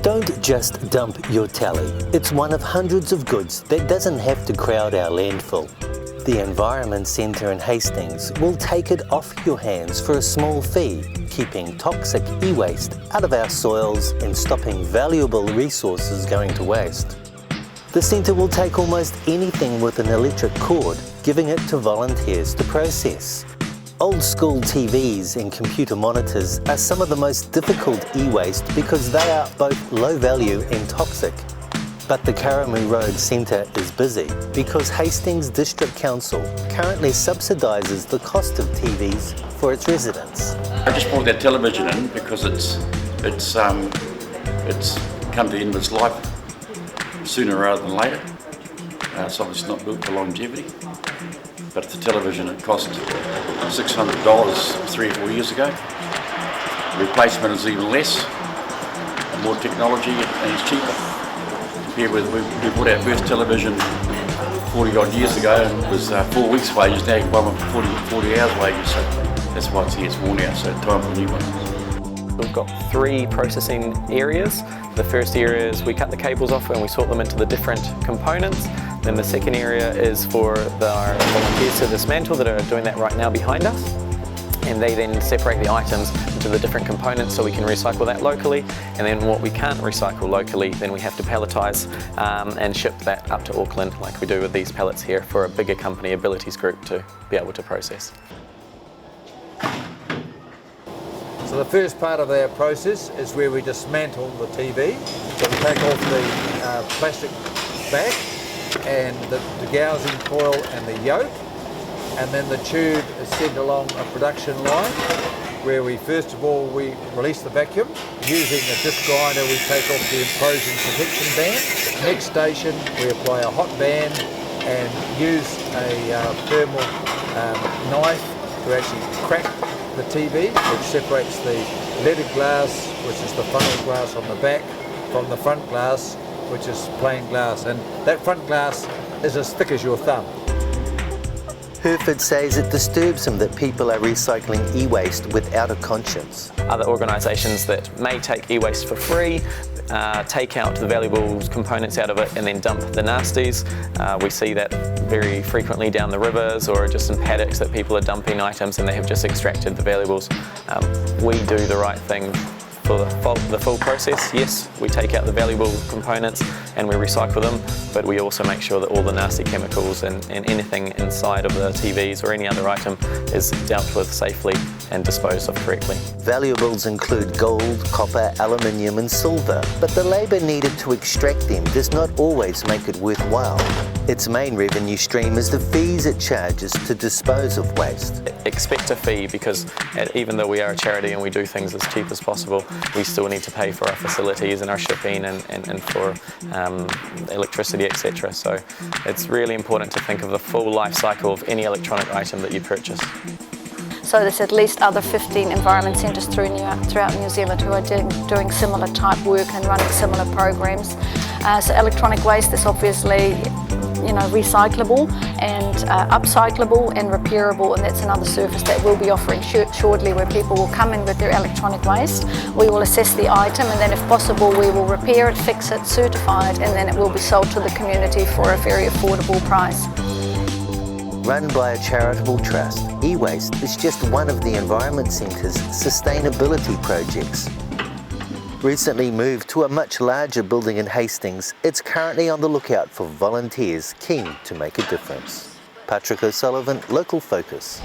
Don't just dump your tally. It's one of hundreds of goods that doesn't have to crowd our landfill. The Environment Centre in Hastings will take it off your hands for a small fee, keeping toxic e-waste out of our soils and stopping valuable resources going to waste. The centre will take almost anything with an electric cord, giving it to volunteers to process. Old school TVs and computer monitors are some of the most difficult e-waste because they are both low value and toxic. But the Karamu Road Centre is busy because Hastings District Council currently subsidises the cost of TVs for its residents. I just brought that television in because it's come to the end of its life sooner rather than later. It's obviously not built for longevity. But the television, it cost $600 3 or 4 years ago. The replacement is even less, and more technology, and it's cheaper. Compared with, we bought our first television 40 odd years ago, and it was 4 weeks' wages. Now you can buy one for 40 hours' wages, so that's why it's worn out, so time for a new one. We've got 3 processing areas. The first area is we cut the cables off and we sort them into the different components. Then the second area is for our volunteers to dismantle that are doing that right now behind us. And they then separate the items into the different components so we can recycle that locally. And then what we can't recycle locally, then we have to palletise and ship that up to Auckland like we do with these pallets here for a bigger company, Abilities Group, to be able to process. So the first part of our process is where we dismantle the TV. So we take off the plastic back and the gouging coil and the yoke, and then the tube is sent along a production line where we first of all we release the vacuum. Using a disc grinder we take off the enclosing protection band. Next station we apply a hot band and use a thermal knife to actually crack the TV, which separates the leaded glass, which is the funnel glass on the back, from the front glass, which is plain glass, and that front glass is as thick as your thumb. Herford says it disturbs him that people are recycling e-waste without a conscience. Other organisations that may take e-waste for free, take out the valuable components out of it and then dump the nasties. We see that very frequently down the rivers or just in paddocks that people are dumping items and they have just extracted the valuables. We do the right thing for the full process. Yes, we take out the valuable components and we recycle them, but we also make sure that all the nasty chemicals and anything inside of the TVs or any other item is dealt with safely and disposed of correctly. Valuables include gold, copper, aluminium and silver, but the labour needed to extract them does not always make it worthwhile. Its main revenue stream is the fees it charges to dispose of waste. Expect a fee because even though we are a charity and we do things as cheap as possible, we still need to pay for our facilities and our shipping and for electricity, etc. So it's really important to think of the full life cycle of any electronic item that you purchase. So there's at least other 15 environment centres throughout New Zealand who are doing similar type work and running similar programs. So electronic waste is obviously recyclable and upcyclable and repairable, and that's another service that we'll be offering shortly, where people will come in with their electronic waste. We will assess the item and then if possible we will repair it, fix it, certify it, and then it will be sold to the community for a very affordable price. Run by a charitable trust, e-waste is just one of the Environment Centre's sustainability projects. Recently moved to a much larger building in Hastings, it's currently on the lookout for volunteers keen to make a difference. Patrick O'Sullivan, Local Focus.